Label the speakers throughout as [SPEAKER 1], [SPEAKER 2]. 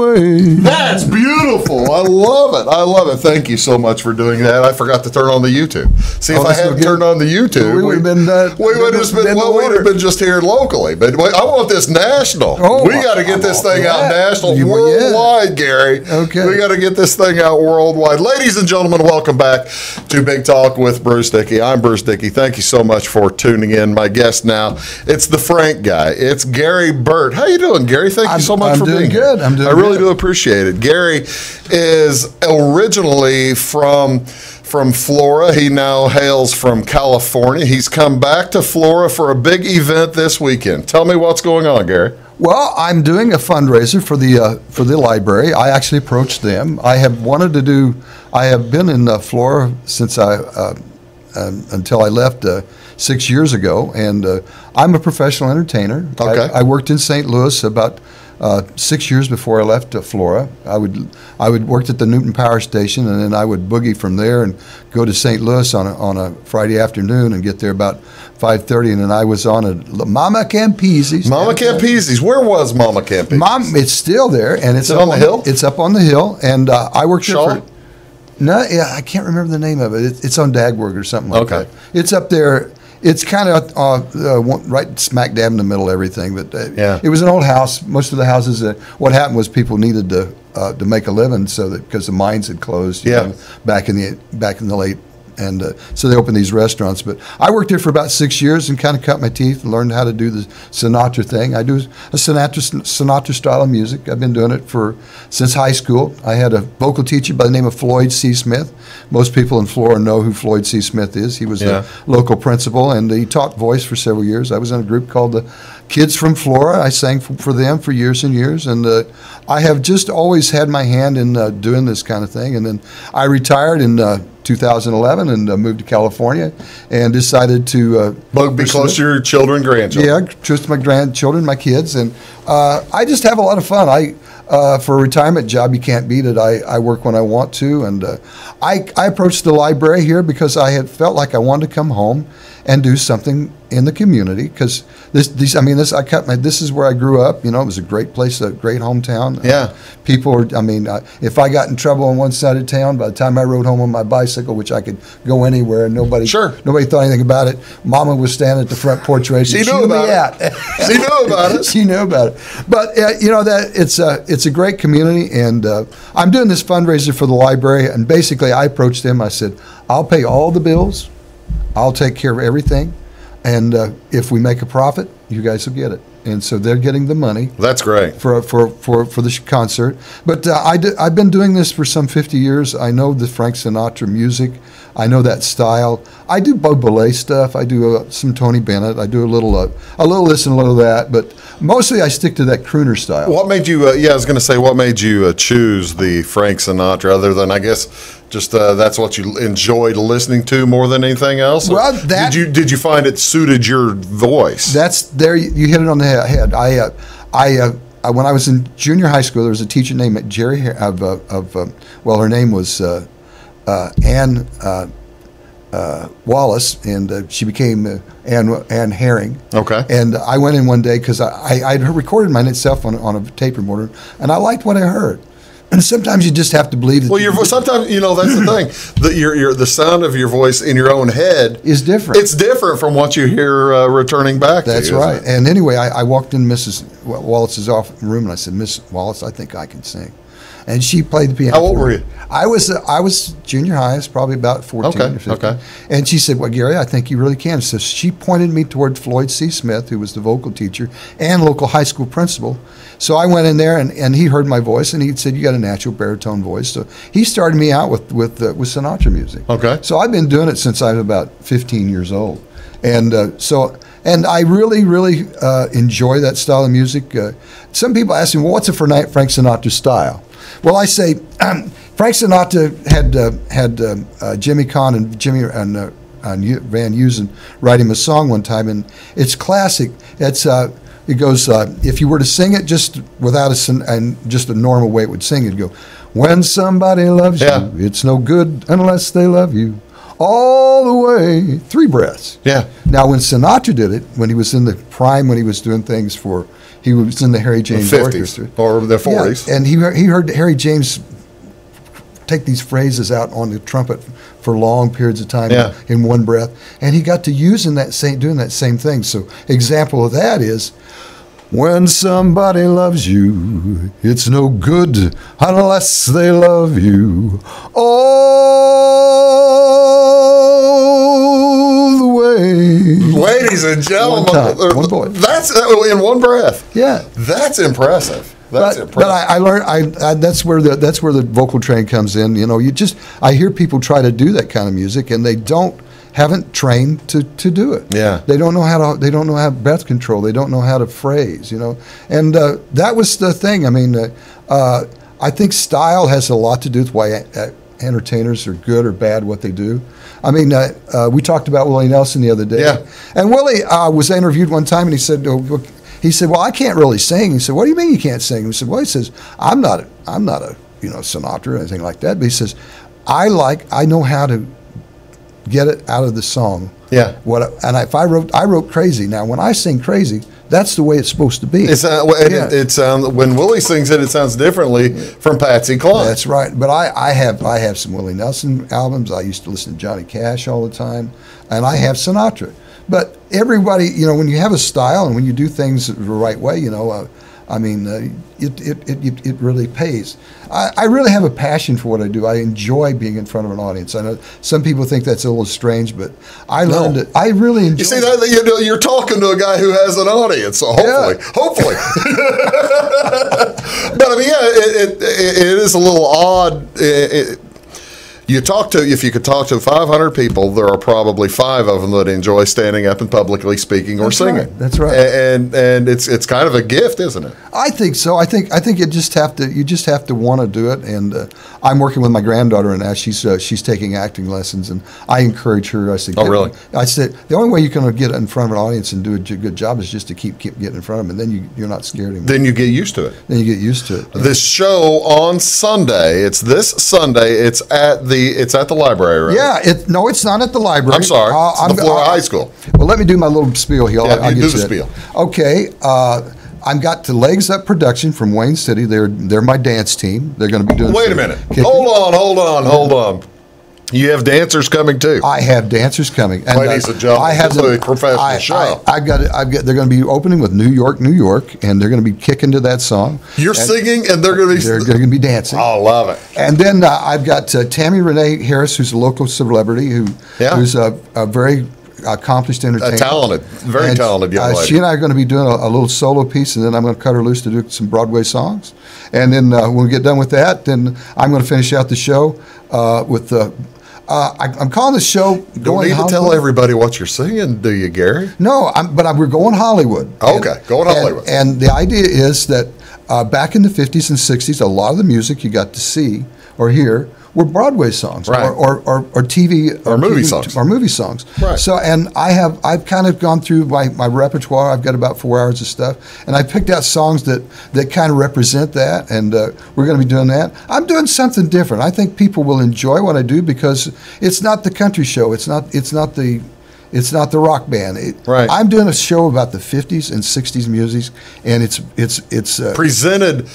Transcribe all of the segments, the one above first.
[SPEAKER 1] way.
[SPEAKER 2] That's beautiful. I love it. I love it. Thank you so much for doing that. I forgot to turn on the YouTube. See, if I hadn't turned on the YouTube,
[SPEAKER 1] we would have been.
[SPEAKER 2] We'd have been just here locally. But I want this national.
[SPEAKER 1] Oh,
[SPEAKER 2] we got to get this thing out national, worldwide, Gary.
[SPEAKER 1] Okay.
[SPEAKER 2] We got to get this thing out worldwide. Ladies and gentlemen, welcome back to Big Talk with Bruce Dickey. I'm Bruce Dickey. Thank you so much for tuning in. My guest now, it's the Frank guy. It's Gary Burt. How you doing, Gary? Thank you so much for being here.
[SPEAKER 1] I'm doing good.
[SPEAKER 2] I really do appreciate it. Gary is originally from Florida. He now hails from California. He's come back to Florida for a big event this weekend. Tell me what's going on, Gary.
[SPEAKER 1] Well, I'm doing a fundraiser for the library. I actually approached them. I have been in Florida since until I left 6 years ago, and I'm a professional entertainer.
[SPEAKER 2] Okay.
[SPEAKER 1] I worked in St. Louis about 6 years before I left Florida. I would work at the Newton Power Station, and then I would boogie from there and go to St. Louis on a Friday afternoon and get there about 5:30, and then I was on a Mama Campese's.
[SPEAKER 2] Mama Campese's. Where was Mama Campese's?
[SPEAKER 1] It's still there, and it's
[SPEAKER 2] up on the hill.
[SPEAKER 1] It's up on the hill, and I worked there
[SPEAKER 2] Shaw?
[SPEAKER 1] for. No, yeah, I can't remember the name of it. It's on Dagburg or something like that. It's up there. It's kind of right smack dab in the middle of everything. But it was an old house. Most of the houses, what happened was people needed to make a living, so that because the mines had closed, you know, back in the late. And so they opened these restaurants. But I worked there for about 6 years and kind of cut my teeth and learned how to do the Sinatra thing. I do a Sinatra style of music. I've been doing it since high school. I had a vocal teacher by the name of Floyd C. Smith. Most people in Florida know who Floyd C. Smith is. He was a local principal, and he taught voice for several years. I was in a group called the Kids from Florida. I sang for them for years and years, and I have just always had my hand in doing this kind of thing. And then I retired in 2011 and moved to California and decided to
[SPEAKER 2] be close to your children, grandchildren.
[SPEAKER 1] Yeah, close to my grandchildren, my kids, and I just have a lot of fun. For a retirement job, you can't beat it. I work when I want to, and I approached the library here because I had felt like I wanted to come home and do something in the community, because this is where I grew up. You know, it was a great place, a great hometown.
[SPEAKER 2] Yeah.
[SPEAKER 1] People are, if I got in trouble on one side of town, by the time I rode home on my bicycle, which I could go anywhere and nobody thought anything about it, Mama was standing at the front porch racing.
[SPEAKER 2] She knew about it. She knew about it.
[SPEAKER 1] She knew about it. But that it's a great community, and I'm doing this fundraiser for the library, and basically I approached them. I said, I'll pay all the bills, I'll take care of everything, and if we make a profit, you guys will get it. And so they're getting the money.
[SPEAKER 2] That's great
[SPEAKER 1] for the concert. But I've been doing this for some 50 years. I know the Frank Sinatra music. I know that style. I do Bud Belay stuff. I do some Tony Bennett. I do a little this and a little that. But mostly I stick to that crooner style.
[SPEAKER 2] What made you? I was going to say, what made you choose the Frank Sinatra? Other than, I guess, just that's what you enjoyed listening to more than anything else.
[SPEAKER 1] Well,
[SPEAKER 2] did you find it suited your voice?
[SPEAKER 1] You hit it on the head. When I was in junior high school, there was a teacher named Jerry her name was Ann Wallace, and she became Ann Herring. Okay. And I went in one day because I'd recorded myself on a tape recorder, and I liked what I heard. And sometimes you just have to believe that.
[SPEAKER 2] Well, sometimes that's the thing. The sound of your voice in your own head
[SPEAKER 1] is different.
[SPEAKER 2] It's different from what you hear returning back to you.
[SPEAKER 1] That's right. And anyway, I walked in Mrs. Wallace's room and I said, Miss Wallace, I think I can sing. And she played the piano.
[SPEAKER 2] How old were you?
[SPEAKER 1] I was junior high. I was probably about 14 or 15. Okay. And she said, well, Gary, I think you really can. So she pointed me toward Floyd C. Smith, who was the vocal teacher and local high school principal. So I went in there, and he heard my voice, and he said, you got a natural baritone voice. So he started me out with Sinatra music. Okay. So I've been doing it since I was about 15 years old. And and I really, really enjoy that style of music. Some people ask me, well, what's a Frank Sinatra style? Well, I say Frank Sinatra had Jimmy Kahn and Van Heusen write him a song one time, and it's classic. It goes, if you were to sing it just without just a normal way it would sing, it'd go, when somebody loves you, it's no good unless they love you. All the way, 3 breaths.
[SPEAKER 2] Yeah.
[SPEAKER 1] Now, when Sinatra did it, when he was in the prime, when he was doing things he was in the Harry James
[SPEAKER 2] Orchestra. Or the 40s.
[SPEAKER 1] Yeah, and he heard Harry James take these phrases out on the trumpet for long periods of time in one breath, and he got to doing that same thing. So, example of that is, when somebody loves you, it's no good unless they love you all the way.
[SPEAKER 2] Ladies and gentlemen,
[SPEAKER 1] one voice.
[SPEAKER 2] That's in one breath.
[SPEAKER 1] Yeah,
[SPEAKER 2] that's impressive.
[SPEAKER 1] But I learned that's where the vocal train comes in. You know, I hear people try to do that kind of music, and they haven't trained to do it.
[SPEAKER 2] Yeah,
[SPEAKER 1] they don't know how breath control. They don't know how to phrase. You know, and that was the thing. I mean, I think style has a lot to do with why entertainers are good or bad what they do. I mean, we talked about Willie Nelson the other day.
[SPEAKER 2] Yeah,
[SPEAKER 1] and Willie was interviewed one time, and he said, well, I can't really sing. He said, what do you mean you can't sing? He said, well, I'm not a Sinatra or anything like that. But he says, I know how to get it out of the song.
[SPEAKER 2] Yeah.
[SPEAKER 1] I wrote Crazy. Now, when I sing Crazy, that's the way it's supposed to be.
[SPEAKER 2] It sounds when Willie sings it sounds differently from Patsy Cline.
[SPEAKER 1] That's right. But I have some Willie Nelson albums. I used to listen to Johnny Cash all the time, and I have Sinatra. But everybody, you know, when you have a style and when you do things the right way, you know, it really pays. I really have a passion for what I do. I enjoy being in front of an audience. I know some people think that's a little strange, but I learned it. I really enjoy.
[SPEAKER 2] You see that you're talking to a guy who has an audience. So hopefully. But I mean, it is a little odd. If you could talk to 500 people, there are probably 5 of them that enjoy standing up and publicly speaking or singing.
[SPEAKER 1] Right. That's right.
[SPEAKER 2] And it's kind of a gift, isn't it?
[SPEAKER 1] I think so. I think you just have to want to do it. And I'm working with my granddaughter now. She's taking acting lessons, and I encourage her. I said,
[SPEAKER 2] "Oh, really?"
[SPEAKER 1] I said the only way you can get in front of an audience and do a good job is just to keep getting in front of them, and then you're not scared anymore.
[SPEAKER 2] Then you get used to it.
[SPEAKER 1] Then you get used to it. Yeah.
[SPEAKER 2] This show on Sunday. It's this Sunday. It's at the library, right?
[SPEAKER 1] Yeah. No, it's not at the library.
[SPEAKER 2] I'm sorry. It's the Florida High School.
[SPEAKER 1] Well, let me do my little spiel here. I'll
[SPEAKER 2] do the spiel.
[SPEAKER 1] Okay. I've got the Legs Up production from Wayne City. They're my dance team. They're going to be doing.
[SPEAKER 2] Wait a minute. Hold on. You have dancers coming too.
[SPEAKER 1] I have dancers coming. And,
[SPEAKER 2] ladies and gentlemen, I have a professional show.
[SPEAKER 1] I've got. They're going to be opening with New York, and they're going to be kicking to that song.
[SPEAKER 2] You're singing, and they're going
[SPEAKER 1] to be dancing.
[SPEAKER 2] I love it.
[SPEAKER 1] And then I've got Tammy Renee Harris, who's a local celebrity, who's a very accomplished entertainer.
[SPEAKER 2] Very talented young lady.
[SPEAKER 1] She and I are going to be doing a little solo piece, and then I'm going to cut her loose to do some Broadway songs. And then when we get done with that, then I'm going to finish out the show with the. I'm calling the show.
[SPEAKER 2] Don't need to tell everybody what you're singing, do you, Gary?
[SPEAKER 1] No, we're going Hollywood.
[SPEAKER 2] Okay, going Hollywood.
[SPEAKER 1] And the idea is that back in the 50s and 60s, a lot of the music you got to see or hear were Broadway songs,
[SPEAKER 2] right.
[SPEAKER 1] or TV
[SPEAKER 2] or movie songs,
[SPEAKER 1] or movie songs.
[SPEAKER 2] Right.
[SPEAKER 1] So, and I've kind of gone through my repertoire. I've got about 4 hours of stuff, and I picked out songs that kind of represent that, and we're going to be doing that. I'm doing something different. I think people will enjoy what I do because it's not the country show. It's not the rock band.
[SPEAKER 2] Right.
[SPEAKER 1] I'm doing a show about the 50s and 60s music, and it's
[SPEAKER 2] presented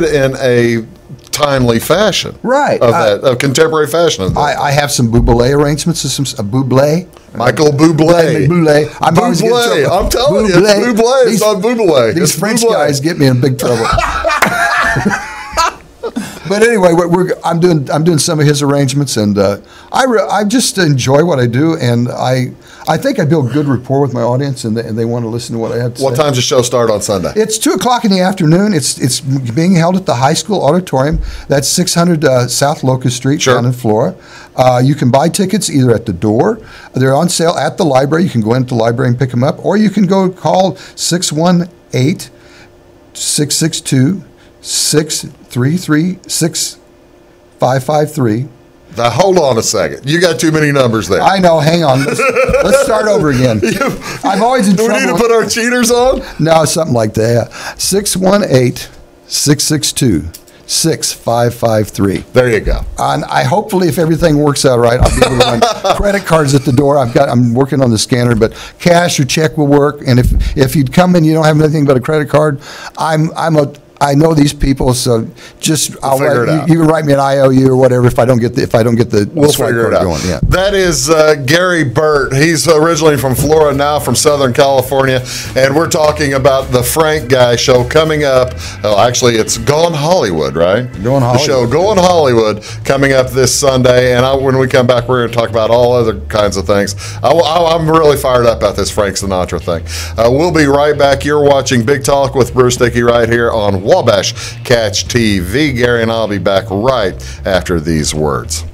[SPEAKER 2] in a timely fashion,
[SPEAKER 1] right?
[SPEAKER 2] Of contemporary fashion.
[SPEAKER 1] I have some Bublé arrangements of some Bublé.
[SPEAKER 2] Michael Bublé.
[SPEAKER 1] I'm always getting in trouble.
[SPEAKER 2] I'm telling you, it's Bublé. It's not Bublé.
[SPEAKER 1] These French guys get me in big trouble. But anyway, I'm doing some of his arrangements, and I just enjoy what I do, and I think I build good rapport with my audience, and they want to listen to what I have to say.
[SPEAKER 2] What time's the show start on Sunday?
[SPEAKER 1] It's 2:00 in the afternoon. It's being held at the high school auditorium. That's 600 South Locust Street down in Flora. You can buy tickets either at the door. They're on sale at the library. You can go into the library and pick them up, or you can go call 618-662-633-6553.
[SPEAKER 2] Now, hold on a second. You got too many numbers there.
[SPEAKER 1] I know. Hang on. Let's start over again. I'm always in trouble.
[SPEAKER 2] Do we need to put our cheaters on?
[SPEAKER 1] No, something like that. 618-662 6553.
[SPEAKER 2] There you go.
[SPEAKER 1] And hopefully, if everything works out right, I'll be able to run credit cards at the door. I'm working on the scanner, but cash or check will work. And if you'd come in, you don't have anything but a credit card, I know these people, so just
[SPEAKER 2] I'll figure it out.
[SPEAKER 1] You can write me an IOU or whatever if I don't get the
[SPEAKER 2] we'll figure it out.
[SPEAKER 1] Going. Yeah.
[SPEAKER 2] That is Gary Burt. He's originally from Florida, now from Southern California, and we're talking about the Frank Guy show coming up. Oh, actually, it's Gone Hollywood, right?
[SPEAKER 1] Gone Hollywood.
[SPEAKER 2] The show Gone Hollywood coming up this Sunday, and when we come back, we're going to talk about all other kinds of things. I'm really fired up about this Frank Sinatra thing. We'll be right back. You're watching Big Talk with Bruce Dickey right here on Wabash Catch TV. Gary and I'll be back right after these words.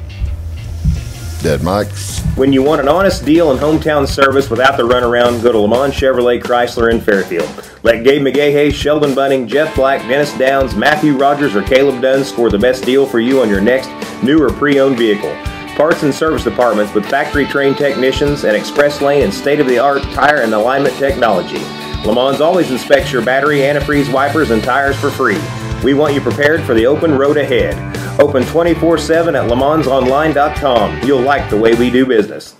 [SPEAKER 2] Dead Mike.
[SPEAKER 3] When you want an honest deal and hometown service without the runaround, go to Lamont Chevrolet Chrysler in Fairfield. Let Gabe McGahey, Sheldon Bunning, Jeff Black, Dennis Downs, Matthew Rogers, or Caleb Dunn score the best deal for you on your next new or pre-owned vehicle. Parts and service departments with factory-trained technicians and express lane and state-of-the-art tire and alignment technology. Le Mans always inspects your battery, antifreeze, wipers, and tires for free. We want you prepared for the open road ahead. Open 24/7 at lemansonline.com. You'll like the way we do business.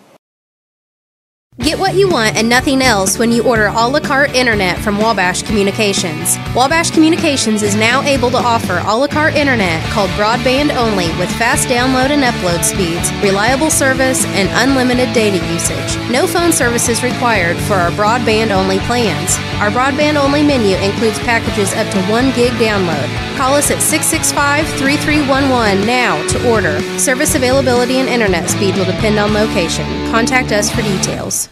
[SPEAKER 4] Get what you want and nothing else when you order a la carte internet from Wabash Communications. Wabash Communications is now able to offer a la carte internet called broadband only with fast download and upload speeds, reliable service, and unlimited data usage. No phone service is required for our broadband only plans. Our broadband only menu includes packages up to 1 gig download. Call us at 665-3311 now to order. Service availability and internet speed will depend on location. Contact us for details.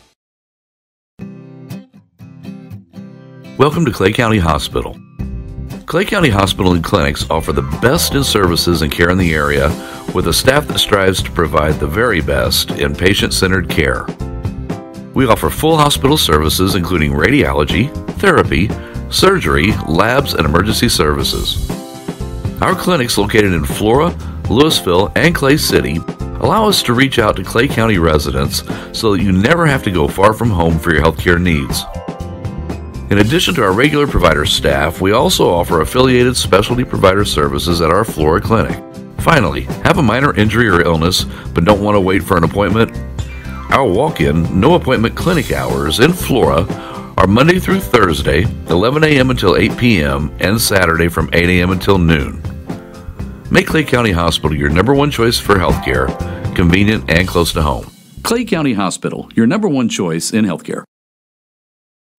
[SPEAKER 5] Welcome to Clay County Hospital. Clay County Hospital and Clinics offer the best in services and care in the area with a staff that strives to provide the very best in patient-centered care. We offer full hospital services including radiology, therapy, surgery, labs, and emergency services. Our clinics located in Flora, Louisville, and Clay City allow us to reach out to Clay County residents so that you never have to go far from home for your healthcare needs. In addition to our regular provider staff, we also offer affiliated specialty provider services at our Flora clinic. Finally, have a minor injury or illness but don't want to wait for an appointment? Our walk-in, no appointment clinic hours in Flora are Monday through Thursday, 11 a.m. until 8 p.m., and Saturday from 8 a.m. until noon. Make Clay County Hospital your number one choice for healthcare, convenient and close to home.
[SPEAKER 6] Clay County Hospital, your number one choice in healthcare.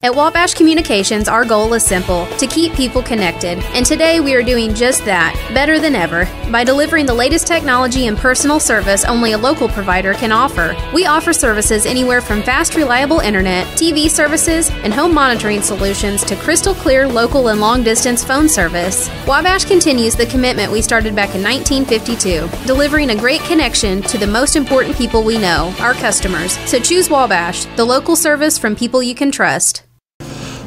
[SPEAKER 4] At Wabash Communications, our goal is simple, to keep people connected. And today we are doing just that, better than ever, by delivering the latest technology and personal service only a local provider can offer. We offer services anywhere from fast, reliable internet, TV services, and home monitoring solutions to crystal clear local and long-distance phone service. Wabash continues the commitment we started back in 1952, delivering a great connection to the most important people we know, our customers. So choose Wabash, the local service from people you can trust.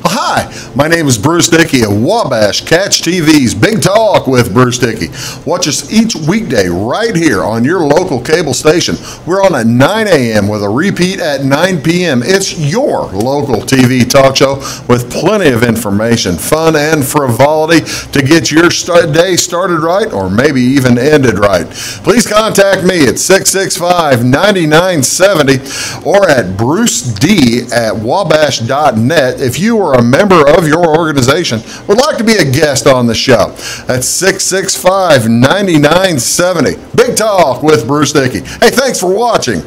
[SPEAKER 2] Hi, my name is Bruce Dickey of Wabash Catch TV's Big Talk with Bruce Dickey. Watch us each weekday right here on your local cable station. We're on at 9 a.m. with a repeat at 9 p.m. It's your local TV talk show with plenty of information, fun, and frivolity to get your day started right or maybe even ended right. Please contact me at 665-9970 or at bruced@wabash.net if you are a member of your organization would like to be a guest on the show. That's 665-9970. Big Talk with Bruce Dickey. Hey, thanks for watching.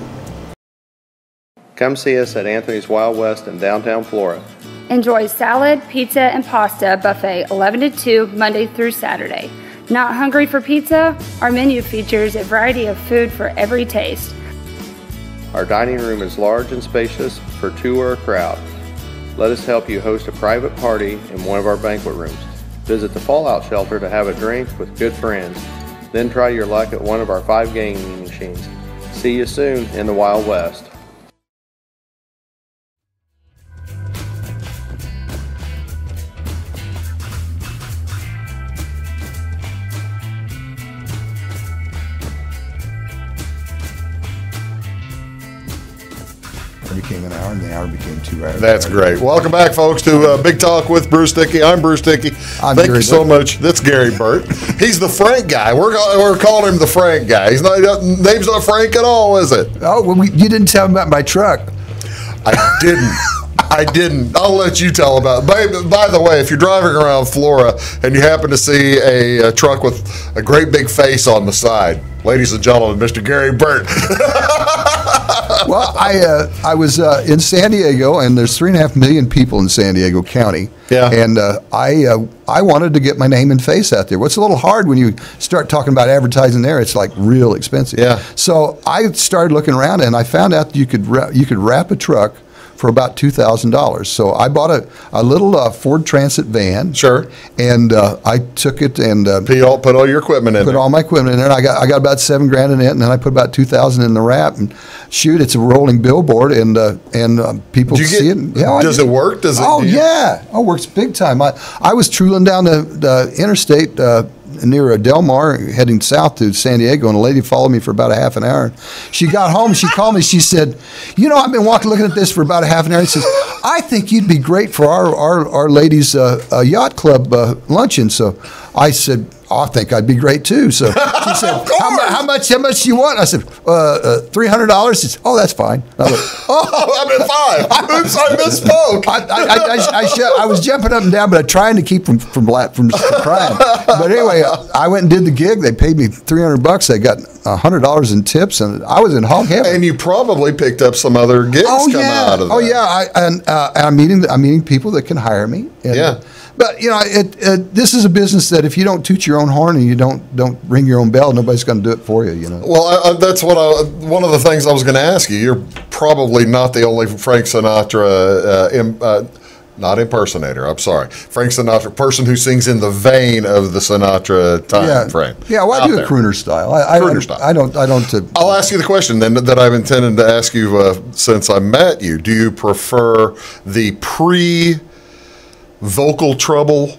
[SPEAKER 3] Come see us at Anthony's Wild West in downtown Flora.
[SPEAKER 7] Enjoy salad, pizza, and pasta buffet 11 to 2 Monday through Saturday. Not hungry for pizza? Our menu features a variety of food for every taste.
[SPEAKER 3] Our dining room is large and spacious for two or a crowd. Let us help you host a private party in one of our banquet rooms. Visit the Fallout Shelter to have a drink with good friends. Then try your luck at one of our 5 gaming machines. See you soon in the Wild West.
[SPEAKER 1] Are you became an hour, and the hour became 2 hours.
[SPEAKER 2] That's great. Welcome back, folks, to Big Talk with Bruce Dickey. I'm Bruce Dickey. Thank you so much. That's Gary Burt. He's the Frank guy. We're calling him the Frank guy. He's not name's not Frank at all, is it?
[SPEAKER 1] Oh, well, you didn't tell me about my truck.
[SPEAKER 2] I didn't. I'll let you tell about it. By the way, if you're driving around Flora and you happen to see a truck with a great big face on the side, ladies and gentlemen, Mr. Gary Burt.
[SPEAKER 1] Well, I was in San Diego, and there's 3.5 million people in San Diego County.
[SPEAKER 2] Yeah.
[SPEAKER 1] And I wanted to get my name and face out there. What's a little hard when you start talking about advertising there? It's like real expensive.
[SPEAKER 2] Yeah.
[SPEAKER 1] So I started looking around, and I found out that you could wrap a truck for about $2,000. So I bought a little Ford Transit van.
[SPEAKER 2] Sure.
[SPEAKER 1] And I took it and
[SPEAKER 2] put all your equipment in.
[SPEAKER 1] Put all my equipment in there. And I got about $7,000 in it, and then I put about $2,000 in the wrap. And shoot, it's a rolling billboard, and people see it.
[SPEAKER 2] Yeah, does it work? Does it?
[SPEAKER 1] Oh yeah, it works big time. I was trolling down the interstate near Del Mar, heading south to San Diego, and a lady followed me for about a half an hour. She got home, she called me, she said, I've been looking at this for about a half an hour. She says, I think you'd be great for our ladies' yacht club luncheon. So I said, I think I'd be great too. So she said, how much do you want? I said, $300. She said, oh, that's fine. I was like,
[SPEAKER 2] I'm at $5. Oops, I misspoke.
[SPEAKER 1] I was jumping up and down, but trying to keep from crying. But anyway, I went and did the gig. They paid me $300. I got $100 in tips, and I was in hog heaven.
[SPEAKER 2] And you probably picked up some other gigs out of that.
[SPEAKER 1] Oh yeah, I'm meeting people that can hire me. And,
[SPEAKER 2] yeah.
[SPEAKER 1] But this is a business that if you don't toot your own horn and you don't ring your own bell, nobody's going to do it for you.
[SPEAKER 2] Well, that's one of the things I was going to ask you. You're probably not the only Frank Sinatra, not impersonator. I'm sorry, Frank Sinatra, person who sings in the vein of the Sinatra time frame.
[SPEAKER 1] Yeah, well, I do a crooner style.
[SPEAKER 2] Crooner style.
[SPEAKER 1] I don't.
[SPEAKER 2] I'll ask you the question then that I've intended to ask you since I met you. Do you prefer the vocal trouble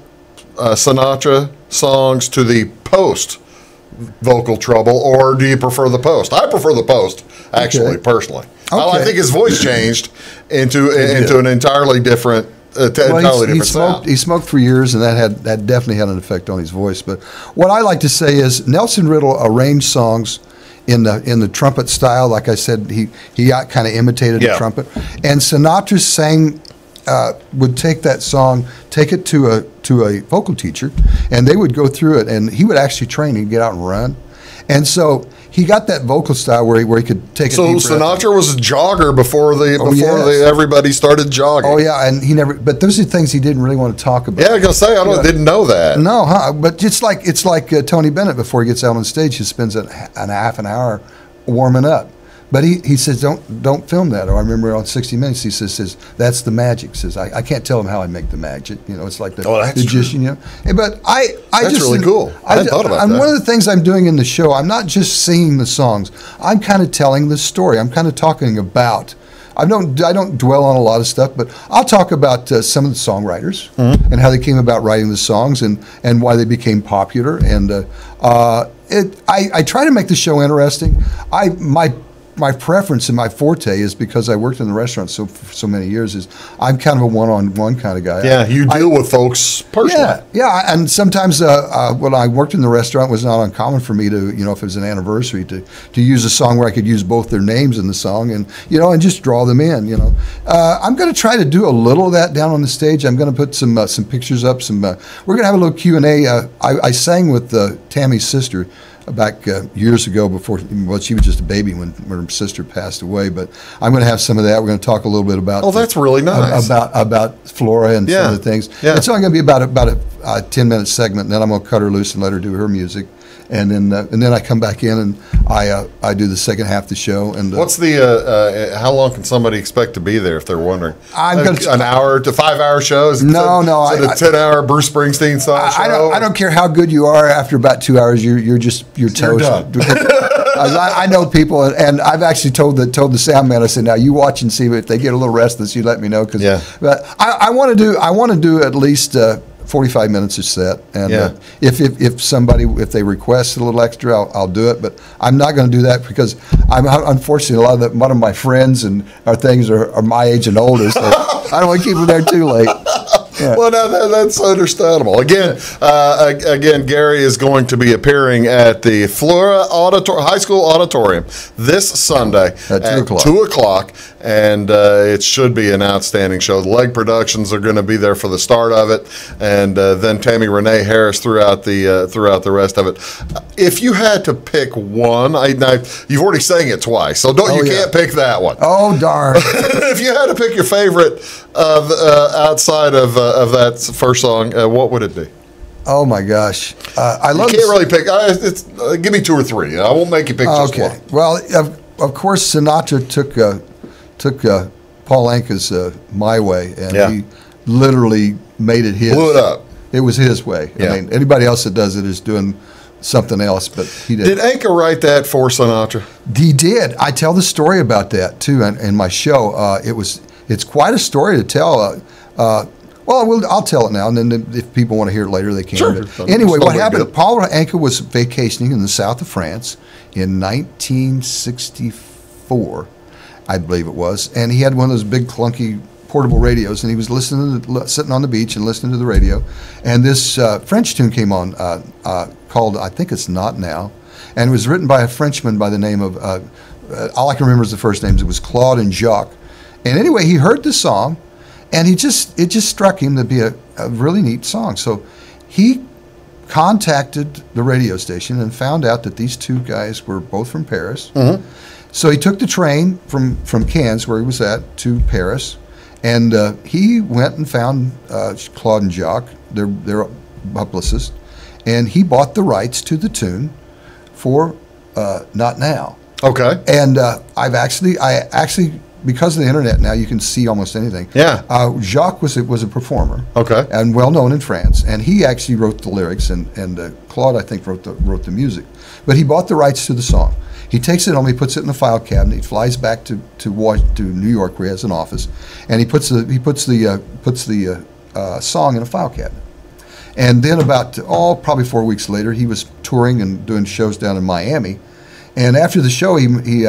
[SPEAKER 2] Sinatra songs to the post vocal trouble, or do you prefer the post? I prefer the post, actually, personally. Okay. I think his voice changed into an entirely different sound.
[SPEAKER 1] He smoked for years, and that definitely had an effect on his voice. But what I like to say is Nelson Riddle arranged songs in the trumpet style. Like I said, he kind of imitated the trumpet, and Sinatra sang. Would take that song, take it to a vocal teacher, and they would go through it, and he would actually train. He'd get out and run, and so he got that vocal style where he could take. So
[SPEAKER 2] Sinatra was a jogger before everybody started jogging.
[SPEAKER 1] Oh yeah, and he never. But those are things he didn't really want to talk about.
[SPEAKER 2] Yeah, I was gonna say didn't know that.
[SPEAKER 1] No, but it's like Tony Bennett before he gets out on stage, he spends a half an hour warming up. But he says, don't film that. Or I remember on 60 Minutes, he says that's the magic. He says, I can't tell him how I make the magic. It's like the magician. But that's
[SPEAKER 2] really cool. I hadn't thought about that.
[SPEAKER 1] One of the things I'm doing in the show, I'm not just singing the songs. I'm kind of telling the story. I'm kind of talking about. I don't dwell on a lot of stuff, but I'll talk about some of the songwriters and how they came about writing the songs and why they became popular. And I try to make the show interesting. My preference and my forte is because I worked in the restaurant so many years is I'm kind of a one-on-one kind of guy.
[SPEAKER 2] Yeah, you deal with folks personally.
[SPEAKER 1] Yeah, and sometimes when I worked in the restaurant, it was not uncommon for me to, if it was an anniversary, to use a song where I could use both their names in the song and just draw them in. I'm going to try to do a little of that down on the stage. I'm going to put some pictures up. We're going to have a little Q&A. I sang with Tammy's sister back years ago before, she was just a baby when her sister passed away. But I'm going to have some of that. We're going to talk a little bit about.
[SPEAKER 2] Oh, that's really nice.
[SPEAKER 1] About Flora and some of the things. Yeah. It's only going to be about a 10-minute segment, and then I'm going to cut her loose and let her do her music. And then I come back in and I do the second half of the show. And
[SPEAKER 2] what's the how long can somebody expect to be there if they're wondering? An hour to 5-hour shows?
[SPEAKER 1] No.
[SPEAKER 2] Is it a 10-hour Bruce Springsteen style show?
[SPEAKER 1] I don't care how good you are. After about 2 hours, you're toast. You're done. I know people, and I've actually told the sound man. I said, now you watch and see if they get a little restless. You let me know. But I want to do at least 45 minutes is set, and if they request a little extra, I'll do it. But I'm not going to do that because unfortunately a lot of my friends and our things are my age and older, so I don't want to keep them there too late. Yeah.
[SPEAKER 2] Well, now that's understandable. Again, Gary is going to be appearing at the Flora High School Auditorium this Sunday at 2 o'clock, and it should be an outstanding show. The Leg Productions are going to be there for the start of it, and then Tammy Renee Harris throughout the rest of it. If you had to pick one, you've already sang it twice, so can't pick that one.
[SPEAKER 1] Oh darn!
[SPEAKER 2] If you had to pick your favorite outside of that first song, what would it be?
[SPEAKER 1] Oh my gosh, I love.
[SPEAKER 2] You can't really pick. Give me two or three. I won't make you pick just one.
[SPEAKER 1] Well, of course, Sinatra took Paul Anka's "My Way," and he literally made it his.
[SPEAKER 2] Blew it up.
[SPEAKER 1] It was his way.
[SPEAKER 2] Yeah.
[SPEAKER 1] I mean, anybody else that does it is doing something else, but he did.
[SPEAKER 2] Did Anka write that for Sinatra?
[SPEAKER 1] He did. I tell the story about that too in my show. It's quite a story to tell. I'll tell it now, and then if people want to hear it later, they can.
[SPEAKER 2] Sure.
[SPEAKER 1] Anyway, what happened? Paul Anka was vacationing in the south of France in 1964, I believe it was, and he had one of those big clunky portable radios, and he was sitting on the beach and listening to the radio, and this French tune came on called, I think it's Not Now, and it was written by a Frenchman by the name of, all I can remember is the first names. It was Claude and Jacques, and anyway, he heard the song. And it just struck him to be a really neat song. So he contacted the radio station and found out that these two guys were both from Paris. Mm-hmm. So he took the train from Cannes, where he was at, to Paris. And he went and found Claude and Jacques, their publicist. And he bought the rights to the tune for Not Now.
[SPEAKER 2] Okay.
[SPEAKER 1] And I actually, because of the internet now, you can see almost anything.
[SPEAKER 2] Yeah.
[SPEAKER 1] Jacques was a performer.
[SPEAKER 2] Okay.
[SPEAKER 1] And well known in France, and he actually wrote the lyrics, and Claude, I think, wrote the music. But he bought the rights to the song. He takes it home, he puts it in the file cabinet. He flies back to New York, where he has an office, and he puts the song in a file cabinet. And then probably 4 weeks later, he was touring and doing shows down in Miami. And after the show, he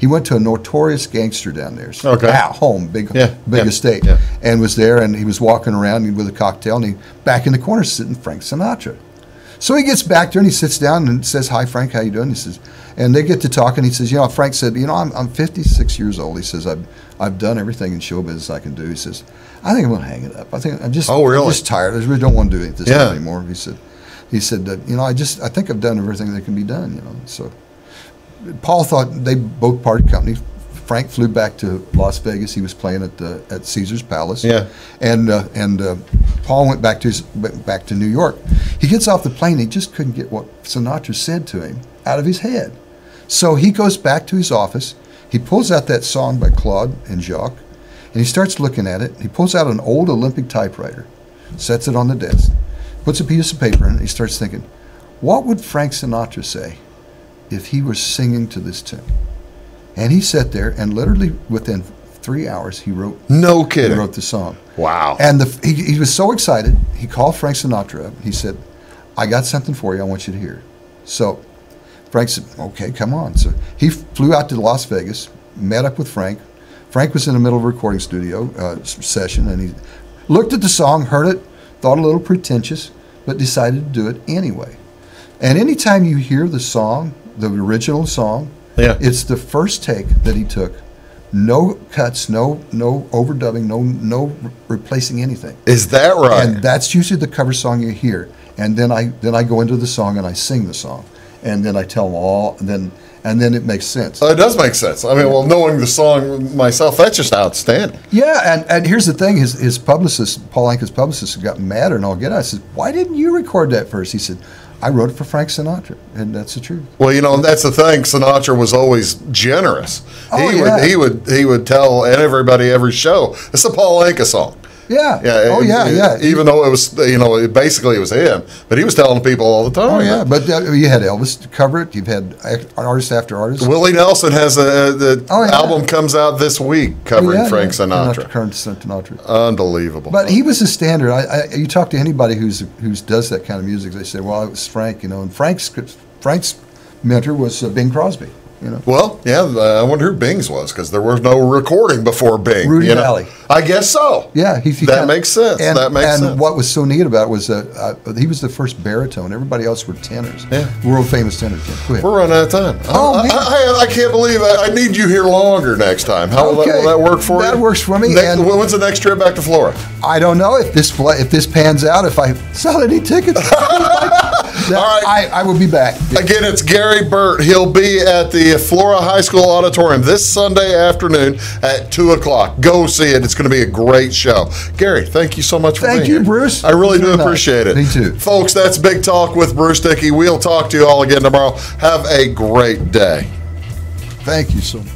[SPEAKER 1] went to a notorious gangster down there. So home, big estate, and was there. And he was walking around with a cocktail, and he back in the corner sitting Frank Sinatra. So he gets back there and he sits down and says, "Hi, Frank, how you doing?" He says, and they get to talking. He says, Frank said, I'm 56 years old. He says, I've done everything in show business I can do. He says, I think I'm going to hang it up. I'm just tired. I really don't want to do this anymore. He said, I think I've done everything that can be done. So Paul thought they both parted company. Frank flew back to Las Vegas. He was playing at Caesar's Palace. Yeah. And Paul went back to New York. He gets off the plane. He just couldn't get what Sinatra said to him out of his head. So he goes back to his office. He pulls out that song by Claude and Jacques, and he starts looking at it. He pulls out an old Olympic typewriter, sets it on the desk, puts a piece of paper in it. He starts thinking, what would Frank Sinatra say if he was singing to this tune? And he sat there, and literally within 3 hours, he wrote.
[SPEAKER 2] No kidding.
[SPEAKER 1] He wrote the song.
[SPEAKER 2] Wow.
[SPEAKER 1] And he was so excited. He called Frank Sinatra up. He said, "I got something for you. I want you to hear." So Frank said, "Okay, come on." So he flew out to Las Vegas, met up with Frank. Frank was in the middle of a recording studio session, and he looked at the song, heard it, thought a little pretentious, but decided to do it anyway. And anytime you hear the song, the original song, it's the first take that he took. No cuts, no overdubbing, no replacing anything.
[SPEAKER 2] Is that right?
[SPEAKER 1] And that's usually the cover song you hear. And then I go into the song and I sing the song, and then I tell them all, and then it makes sense.
[SPEAKER 2] It does make sense. I mean, knowing the song myself, that's just outstanding.
[SPEAKER 1] Yeah, and here's the thing: his publicist, Paul Anka's publicist, got mad and all get out. I said, "Why didn't you record that first?" He said, "I wrote it for Frank Sinatra," and that's the truth.
[SPEAKER 2] Well, that's the thing. Sinatra was always generous. He would tell everybody every show, "It's a Paul Anka song."
[SPEAKER 1] Yeah.
[SPEAKER 2] Yeah.
[SPEAKER 1] Yeah.
[SPEAKER 2] Even though it was, basically it was him, but he was telling people all the time.
[SPEAKER 1] Oh yeah, but you had Elvis to cover it. You've had artist after artist.
[SPEAKER 2] Willie Nelson has the album comes out this week covering Frank Sinatra.
[SPEAKER 1] Current Sinatra.
[SPEAKER 2] Unbelievable.
[SPEAKER 1] But he was the standard. You talk to anybody who does that kind of music, they say, well, it was Frank, and Frank's mentor was Bing Crosby.
[SPEAKER 2] Well, yeah, I wonder who Bing's was, because there was no recording before Bing.
[SPEAKER 1] Rudy Valley.
[SPEAKER 2] I guess so.
[SPEAKER 1] Yeah.
[SPEAKER 2] That makes sense.
[SPEAKER 1] And what was so neat about it was he was the first baritone. Everybody else were tenors.
[SPEAKER 2] Yeah.
[SPEAKER 1] World famous tenors. Go ahead.
[SPEAKER 2] We're running out of time. I can't believe it. I need you here longer next time. Will that work for you?
[SPEAKER 1] That works for me.
[SPEAKER 2] When's the next trip back to Florida?
[SPEAKER 1] I don't know if this pans out, if I sell any tickets. All right. I will be back.
[SPEAKER 2] Again, it's Gary Burt. He'll be at the Flora High School Auditorium this Sunday afternoon at 2 o'clock. Go see it. It's going to be a great show. Gary, thank you so much for being here.
[SPEAKER 1] Thank you, Bruce.
[SPEAKER 2] I really do appreciate it.
[SPEAKER 1] Me too.
[SPEAKER 2] Folks, that's Big Talk with Bruce Dickey. We'll talk to you all again tomorrow. Have a great day.
[SPEAKER 1] Thank you so much.